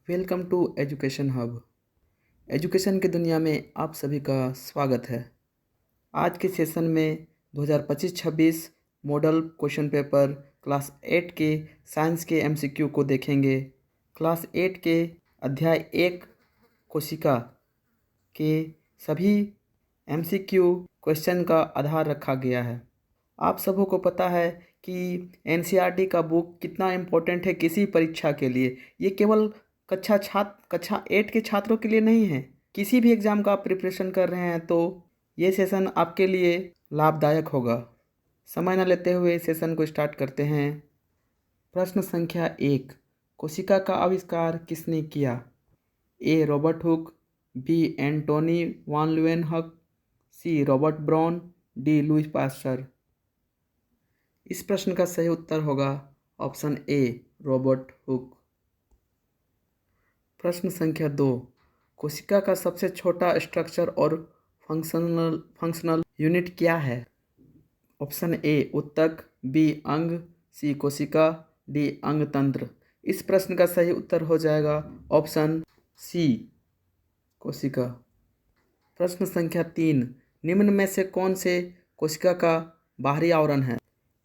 Welcome to education hub. Education की दुनिया में आप सभी का स्वागत है। आज के सेशन में 2025-26 मॉडल क्वेश्चन पेपर क्लास 8 के साइंस के एमसीक्यू को देखेंगे। क्लास 8 के अध्याय 1 कोशिका के सभी एमसीक्यू क्वेश्चन का आधार रखा गया है। आप सबों को पता है कि एनसीईआरटी का बुक कितना इम्पोर्टेंट है किसी परीक्षा के लिए। ये केवल कक्षा 8 के छात्रों के लिए नहीं है। किसी भी एग्ज़ाम का आप प्रिपरेशन कर रहे हैं तो ये सेशन आपके लिए लाभदायक होगा। समय न लेते हुए सेशन को स्टार्ट करते हैं। प्रश्न संख्या 1, कोशिका का आविष्कार किसने किया? A Robert Hooke, B Antonie van Leeuwenhoek, C Robert Brown, D Louis Pasteur. इस प्रश्न का सही उत्तर होगा ऑप्शन ए रॉबर्ट हुक। प्रश्न संख्या 2, कोशिका का सबसे छोटा स्ट्रक्चर और फंक्शनल यूनिट क्या है? ऑप्शन ए उत्तक, बी अंग, सी कोशिका, डी अंग तंत्र। इस प्रश्न का सही उत्तर हो जाएगा ऑप्शन सी कोशिका। प्रश्न संख्या 3, निम्न में से कौन से कोशिका का बाहरी आवरण है?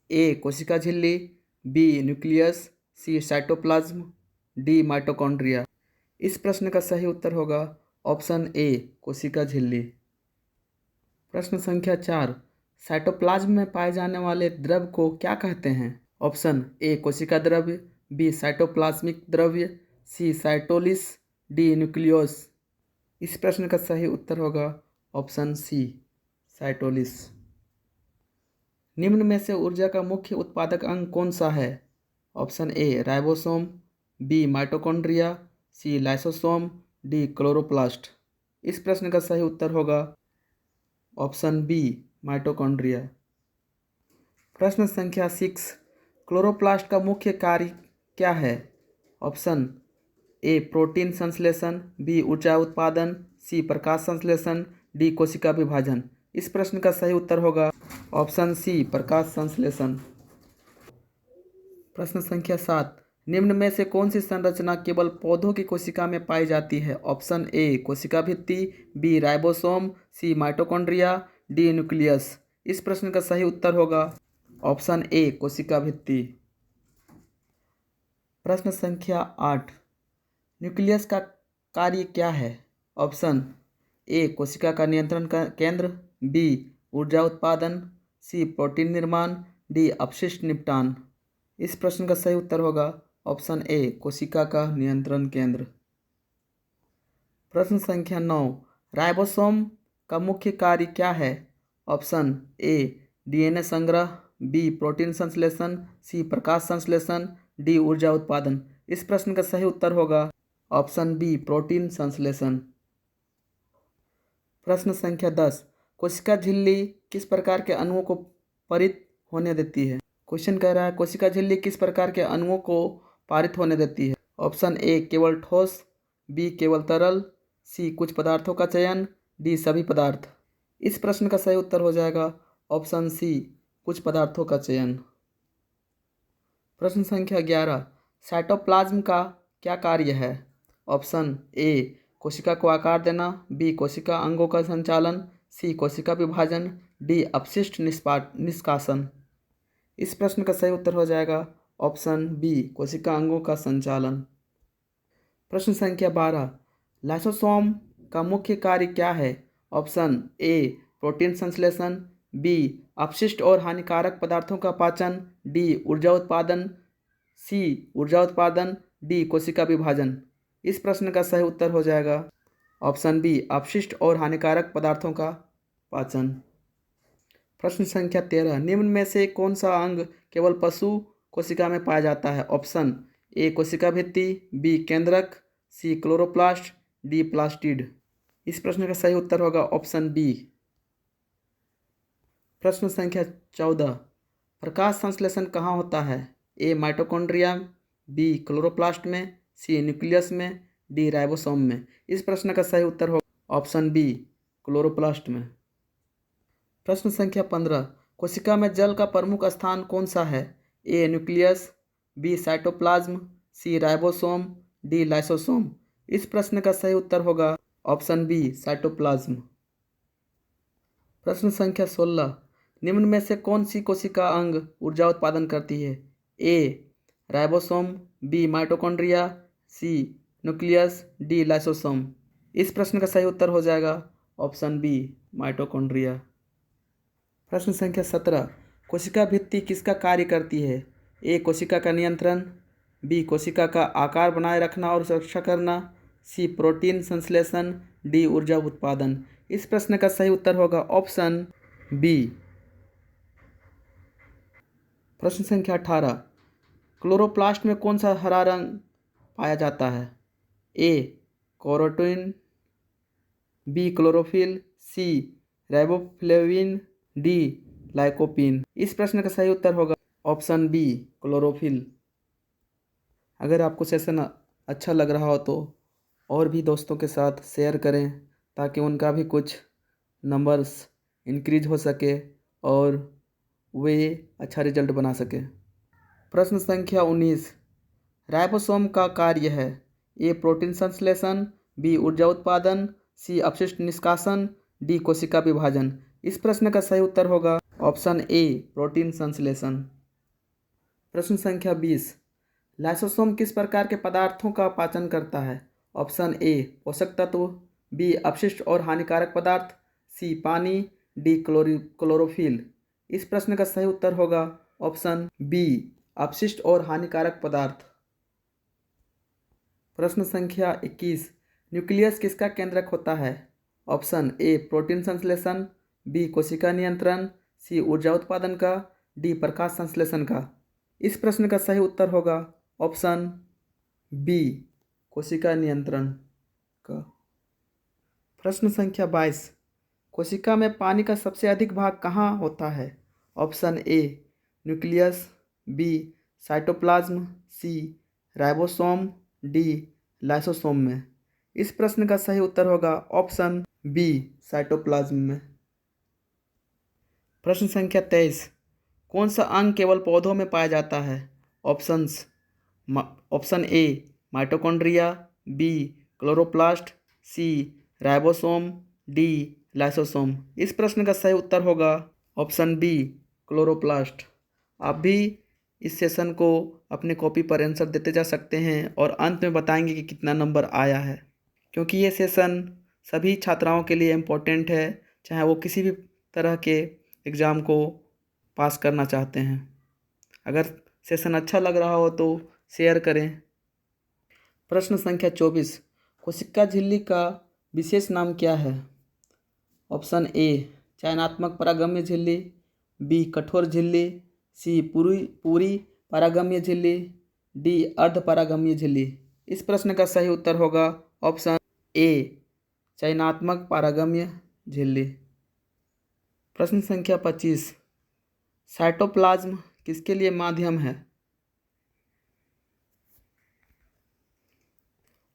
ए कोशिका झिल्ली, बी न्यूक्लियस, सी साइटोप्लाज्म, डी माइटोकॉन्ड्रिया। इस प्रश्न का सही उत्तर होगा ऑप्शन ए कोशिका झिल्ली। प्रश्न संख्या 4, साइटोप्लाज्म में पाए जाने वाले द्रव को क्या कहते हैं? ऑप्शन ए कोशिका द्रव्य, बी साइटोप्लाज्मिक द्रव्य, सी साइटोलिस, डी न्यूक्लियोस। इस प्रश्न का सही उत्तर होगा ऑप्शन सी साइटोलिस। निम्न में से ऊर्जा का मुख्य उत्पादक अंग कौन सा है? Option A ribosome, B mitochondria, C lysosome, D chloroplast. इस प्रश्न का सही उत्तर होगा ऑप्शन बी माइटोकॉन्ड्रिया। प्रश्न संख्या 6, क्लोरोप्लास्ट का मुख्य कार्य क्या है? ऑप्शन ए प्रोटीन संश्लेषण, बी ऊर्जा उत्पादन, सी प्रकाश संश्लेषण, डी कोशिका विभाजन। इस प्रश्न का सही उत्तर होगा ऑप्शन सी प्रकाश संश्लेषण। प्रश्न संख्या 7, निम्न में से कौन सी संरचना केवल पौधों की कोशिका में पाई जाती है? ऑप्शन ए कोशिका भित्ति, बी राइबोसोम, सी माइटोकॉन्ड्रिया, डी न्यूक्लियस। इस प्रश्न का सही उत्तर होगा ऑप्शन ए कोशिका भित्ति। प्रश्न संख्या 8, न्यूक्लियस का कार्य क्या है? ऑप्शन ए कोशिका का नियंत्रण केंद्र, बी ऊर्जा उत्पादन, सी प्रोटीन निर्माण, डी अपशिष्ट निपटान। इस प्रश्न का सही उत्तर होगा ऑप्शन ए कोशिका का नियंत्रण केंद्र। प्रश्न संख्या 9, राइबोसोम का मुख्य कार्य क्या है? ऑप्शन ए डीएनए संग्रह, बी प्रोटीन संश्लेषण, सी प्रकाश संश्लेषण, डी ऊर्जा उत्पादन। इस प्रश्न का सही उत्तर होगा ऑप्शन बी प्रोटीन संश्लेषण। प्रश्न संख्या 10, कोशिका झिल्ली किस प्रकार के अणुओं को पारित होने देती है? क्वेश्चन कह रहा है कोशिका झिल्ली किस प्रकार के अणुओं को पारित होने देती है? ऑप्शन ए केवल ठोस, बी केवल तरल, सी कुछ पदार्थों का चयन, डी सभी पदार्थ। इस प्रश्न का सही उत्तर हो जाएगा ऑप्शन सी कुछ पदार्थों का चयन। प्रश्न संख्या 11, साइटोप्लाज्म का क्या कार्य है? ऑप्शन ए कोशिका को आकार देना, बी कोशिका अंगों का संचालन, सी कोशिका विभाजन, डी अपशिष्ट निष्कासन। इस प्रश्न का सही उत्तर हो जाएगा ऑप्शन बी कोशिका अंगों का संचालन। प्रश्न संख्या 12, लाइसोसोम का मुख्य कार्य क्या है? ऑप्शन ए प्रोटीन संश्लेषण, बी अपशिष्ट और हानिकारक पदार्थों का पाचन, डी ऊर्जा उत्पादन, सी ऊर्जा उत्पादन, डी कोशिका विभाजन। इस प्रश्न का सही उत्तर हो जाएगा ऑप्शन बी अपशिष्ट और हानिकारक पदार्थों का पाचन। प्रश्न संख्या 13, निम्न में से कौन सा अंग केवल पशु कोशिका में पाया जाता है? ऑप्शन ए कोशिका भित्ति, बी केंद्रक, सी क्लोरोप्लास्ट, डी प्लास्टिड। इस प्रश्न का सही उत्तर होगा ऑप्शन बी। प्रश्न संख्या 14, प्रकाश संश्लेषण कहाँ होता है? ए माइटोकॉन्ड्रिया, बी क्लोरोप्लास्ट में, सी न्यूक्लियस में, डी राइबोसोम में। इस प्रश्न का सही उत्तर होगा ऑप्शन बी क्लोरोप्लास्ट में। प्रश्न संख्या 15, कोशिका में जल का प्रमुख स्थान कौन सा है? ए nucleus, B cytoplasm, C ribosome, D lysosome. इस प्रश्न का सही उत्तर होगा ऑप्शन बी साइटोप्लाज्म। प्रश्न संख्या 16, निम्न में से कौन सी कोशिका अंग ऊर्जा उत्पादन करती है? A ribosome, B mitochondria, C nucleus, D lysosome. इस प्रश्न का सही उत्तर हो जाएगा ऑप्शन बी माइटोकॉन्ड्रिया। प्रश्न संख्या 17, कोशिका भित्ति किसका कार्य करती है? ए कोशिका का नियंत्रण, बी कोशिका का आकार बनाए रखना और सुरक्षा करना, सी प्रोटीन संश्लेषण, डी ऊर्जा उत्पादन। इस प्रश्न का सही उत्तर होगा ऑप्शन बी। प्रश्न संख्या 18, क्लोरोप्लास्ट में कौन सा हरा रंग पाया जाता है? A carotene, B chlorophyll, C riboflavin, D lycopene. इस प्रश्न का सही उत्तर होगा ऑप्शन बी क्लोरोफिल। अगर आपको सेशन अच्छा लग रहा हो तो और भी दोस्तों के साथ शेयर करें ताकि उनका भी कुछ नंबर्स इंक्रीज हो सके और वे अच्छा रिजल्ट बना सके। प्रश्न संख्या 19, राइबोसोम का कार्य है? ए प्रोटीन संश्लेषण, बी ऊर्जा उत्पादन, सी अपशिष्ट निष्कासन, डी कोशिका विभाजन। इस प्रश्न का सही उत्तर होगा ऑप्शन ए प्रोटीन संश्लेषण। प्रश्न संख्या 20, लाइसोसोम किस प्रकार के पदार्थों का पाचन करता है? ऑप्शन ए पोषक तत्व, बी अपशिष्ट और हानिकारक पदार्थ, सी पानी, डी क्लोरोफिल। इस प्रश्न का सही उत्तर होगा ऑप्शन बी अपशिष्ट और हानिकारक पदार्थ। प्रश्न संख्या 21, न्यूक्लियस किसका केंद्रक होता है? ऑप्शन ए प्रोटीन संश्लेषण, बी कोशिका नियंत्रण, सी ऊर्जा उत्पादन का, डी प्रकाश संश्लेषण का। इस प्रश्न का सही उत्तर होगा ऑप्शन बी कोशिका नियंत्रण का। प्रश्न संख्या 22, कोशिका में पानी का सबसे अधिक भाग कहाँ होता है? Option A nucleus, B cytoplasm, C ribosome, D lysosome में। इस प्रश्न का सही उत्तर होगा ऑप्शन बी साइटोप्लाज्म में। प्रश्न संख्या 23, कौन सा अंग केवल पौधों में पाया जाता है? Option A mitochondria, B chloroplast, C ribosome, D lysosome. इस प्रश्न का सही उत्तर होगा ऑप्शन बी क्लोरोप्लास्ट। आप भी इस सेशन को अपने कॉपी पर आंसर देते जा सकते हैं और अंत में बताएंगे कि कितना नंबर आया है, क्योंकि ये सेशन सभी छात्राओं के लिए इम्पोर्टेंट है, चाहे वो किसी भी तरह के एग्ज़ाम को पास करना चाहते हैं। अगर सेशन अच्छा लग रहा हो तो शेयर करें। प्रश्न संख्या 24, कोशिका झिल्ली का विशेष नाम क्या है? ऑप्शन ए चयनात्मक परागम्य झिल्ली, बी कठोर झिल्ली, सी पूरी परागम्य झिल्ली, डी अर्ध परागम्य झिल्ली। इस प्रश्न का सही उत्तर होगा ऑप्शन ए चयनात्मक परागम्य झिल्ली। प्रश्न संख्या 25, साइटोप्लाज्म किसके लिए माध्यम है?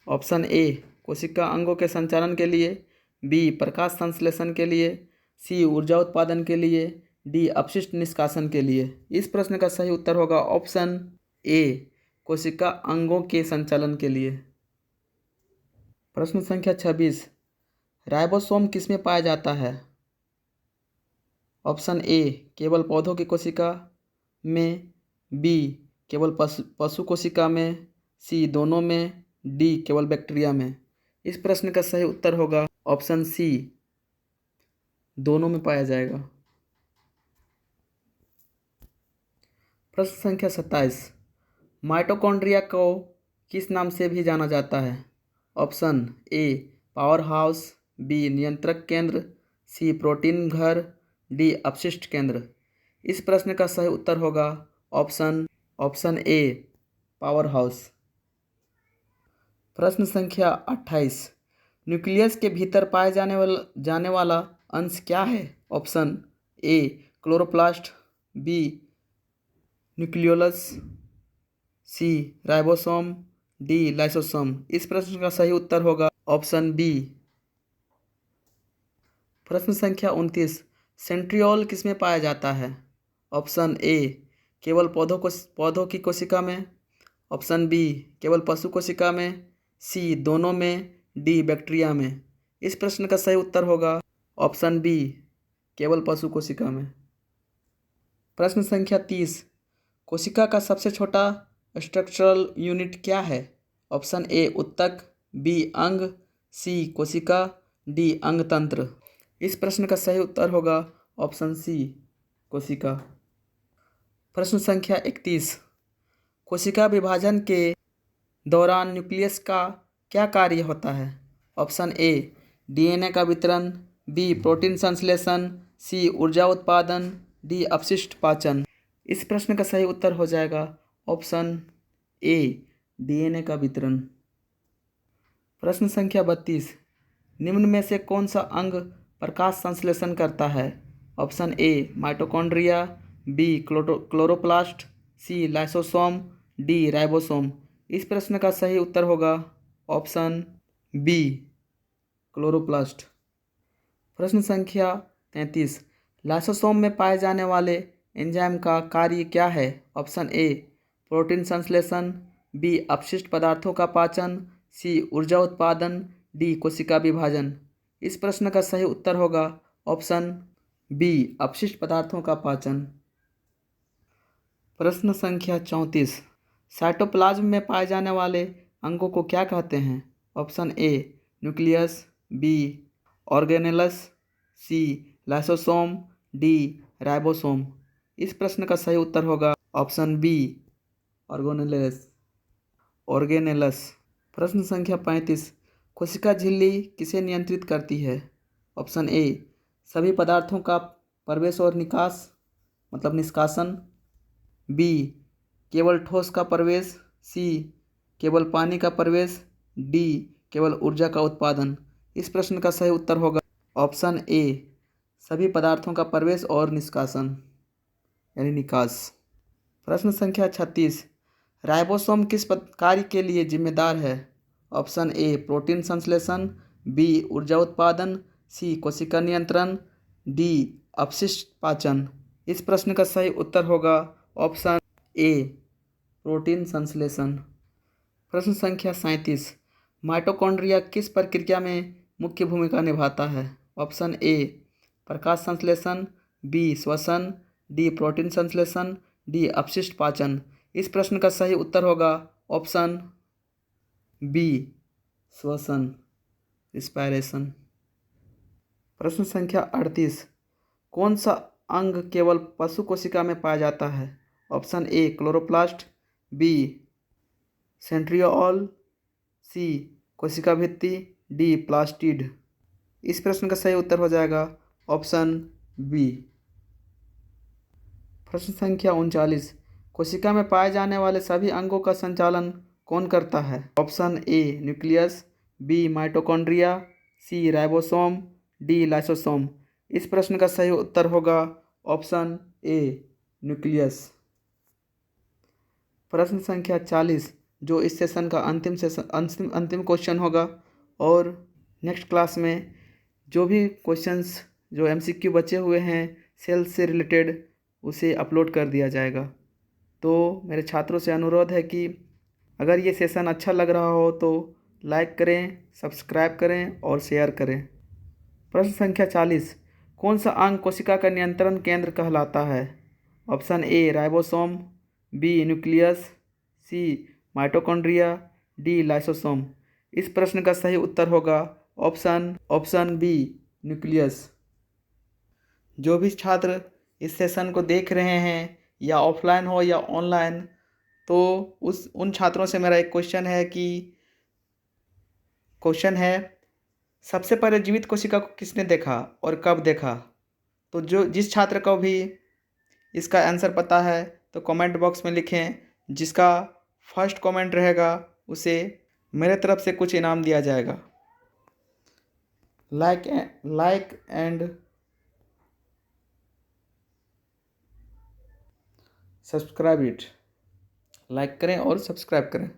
ऑप्शन ए कोशिका अंगों के संचालन के लिए, बी प्रकाश संश्लेषण के लिए, सी ऊर्जा उत्पादन के लिए, डी अपशिष्ट निष्कासन के लिए। इस प्रश्न का सही उत्तर होगा ऑप्शन ए कोशिका अंगों के संचालन के लिए। प्रश्न संख्या 26, राइबोसोम किसमें पाया जाता है? ऑप्शन ए केवल पौधों की कोशिका में, बी केवल पशु कोशिका में, सी दोनों में, डी केवल बैक्टीरिया में। इस प्रश्न का सही उत्तर होगा ऑप्शन सी दोनों में पाया जाएगा। प्रश्न संख्या 27, माइटोकॉन्ड्रिया को किस नाम से भी जाना जाता है? Option A power house, B नियंत्रक केंद्र, सी प्रोटीन घर, डी अपशिष्ट केंद्र। इस प्रश्न का सही उत्तर होगा ऑप्शन ए पावर हाउस। प्रश्न संख्या 28, न्यूक्लियस के भीतर पाए जाने वाला अंश क्या है? Option A chloroplast, B nucleolus, C ribosome, D lysosome. इस प्रश्न का सही उत्तर होगा ऑप्शन बी। प्रश्न संख्या 29, सेंट्रियोल किसमें पाया जाता है? ऑप्शन ए केवल पौधों की कोशिका में, ऑप्शन बी केवल पशु कोशिका में, सी दोनों में, डी बैक्टीरिया में। इस प्रश्न का सही उत्तर होगा ऑप्शन बी केवल पशु कोशिका में। प्रश्न संख्या 30, कोशिका का सबसे छोटा स्ट्रक्चरल यूनिट क्या है? ऑप्शन ए उत्तक, बी अंग, सी कोशिका, डी अंग तंत्र। इस प्रश्न का सही उत्तर होगा ऑप्शन सी कोशिका। प्रश्न संख्या 31, कोशिका विभाजन के दौरान न्यूक्लियस का क्या कार्य होता है? ऑप्शन ए डीएनए का वितरण, बी प्रोटीन संश्लेषण, सी ऊर्जा उत्पादन, डी अपशिष्ट पाचन। इस प्रश्न का सही उत्तर हो जाएगा ऑप्शन ए डीएनए का वितरण। प्रश्न संख्या 32, निम्न में से कौन सा अंग प्रकाश संश्लेषण करता है? Option A mitochondria, B chloroplast, C lysosome, D ribosome. इस प्रश्न का सही उत्तर होगा ऑप्शन बी क्लोरोप्लास्ट। प्रश्न संख्या 33, लाइसोसोम में पाए जाने वाले एंजाइम का कार्य क्या है? ऑप्शन ए प्रोटीन संश्लेषण, बी अपशिष्ट पदार्थों का पाचन, सी ऊर्जा उत्पादन, डी कोशिका विभाजन। इस प्रश्न का सही उत्तर होगा ऑप्शन बी अपशिष्ट पदार्थों का पाचन। प्रश्न संख्या 34, साइटोप्लाज्म में पाए जाने वाले अंगों को क्या कहते हैं? Option A nucleus, B organelles, C lysosome, D ribosome. इस प्रश्न का सही उत्तर होगा ऑप्शन बी ऑर्गेनेलस। प्रश्न संख्या 35, कोशिका झिल्ली किसे नियंत्रित करती है? ऑप्शन ए सभी पदार्थों का प्रवेश और निकास मतलब निष्कासन, बी केवल ठोस का प्रवेश, सी केवल पानी का प्रवेश, डी केवल ऊर्जा का उत्पादन। इस प्रश्न का सही उत्तर होगा ऑप्शन ए सभी पदार्थों का प्रवेश और निष्कासन यानी निकास। प्रश्न संख्या 36, राइबोसोम किस कार्य के लिए जिम्मेदार है? ऑप्शन ए प्रोटीन संश्लेषण, बी ऊर्जा उत्पादन, सी कोशिका नियंत्रण, डी अपशिष्ट पाचन। इस प्रश्न का सही उत्तर होगा ऑप्शन ए प्रोटीन संश्लेषण। प्रश्न संख्या 37, माइटोकॉन्ड्रिया किस प्रक्रिया में मुख्य भूमिका निभाता है? ऑप्शन ए प्रकाश संश्लेषण, बी श्वसन, डी प्रोटीन संश्लेषण, डी अपशिष्ट पाचन। इस प्रश्न का सही उत्तर होगा ऑप्शन बी श्वसन रिस्पायरेशन। प्रश्न संख्या 38, कौन सा अंग केवल पशु कोशिका में पाया जाता है? Option A chloroplast, B centriole, C कोशिका भित्ति, डी प्लास्टिड। इस प्रश्न का सही उत्तर हो जाएगा ऑप्शन बी। प्रश्न संख्या 39, कोशिका में पाए जाने वाले सभी अंगों का संचालन कौन करता है? Option A nucleus, B mitochondria, C ribosome, D lysosome. इस प्रश्न का सही उत्तर होगा ऑप्शन ए न्यूक्लियस। प्रश्न संख्या 40, जो इस सेशन का अंतिम क्वेश्चन होगा, और नेक्स्ट क्लास में जो भी क्वेश्चंस जो एमसीक्यू बचे हुए हैं सेल से रिलेटेड उसे अपलोड कर दिया जाएगा। तो मेरे छात्रों से अनुरोध है कि अगर ये सेशन अच्छा लग रहा हो तो लाइक करें, सब्सक्राइब करें और शेयर करें। प्रश्न संख्या 40, कौन सा अंग कोशिका का नियंत्रण केंद्र कहलाता है? Option A ribosome, B nucleus, C mitochondria, D lysosome. इस प्रश्न का सही उत्तर होगा ऑप्शन बी न्यूक्लियस। जो भी छात्र इस सेशन को देख रहे हैं या ऑफलाइन हो या ऑनलाइन, तो उन छात्रों से मेरा एक क्वेश्चन है सबसे पहले जीवित कोशिका को किसने देखा और कब देखा? तो जिस छात्र को भी इसका आंसर पता है तो कमेंट बॉक्स में लिखें। जिसका फर्स्ट कमेंट रहेगा उसे मेरे तरफ से कुछ इनाम दिया जाएगा। Like and subscribe it. Like करें और सब्सक्राइब करें।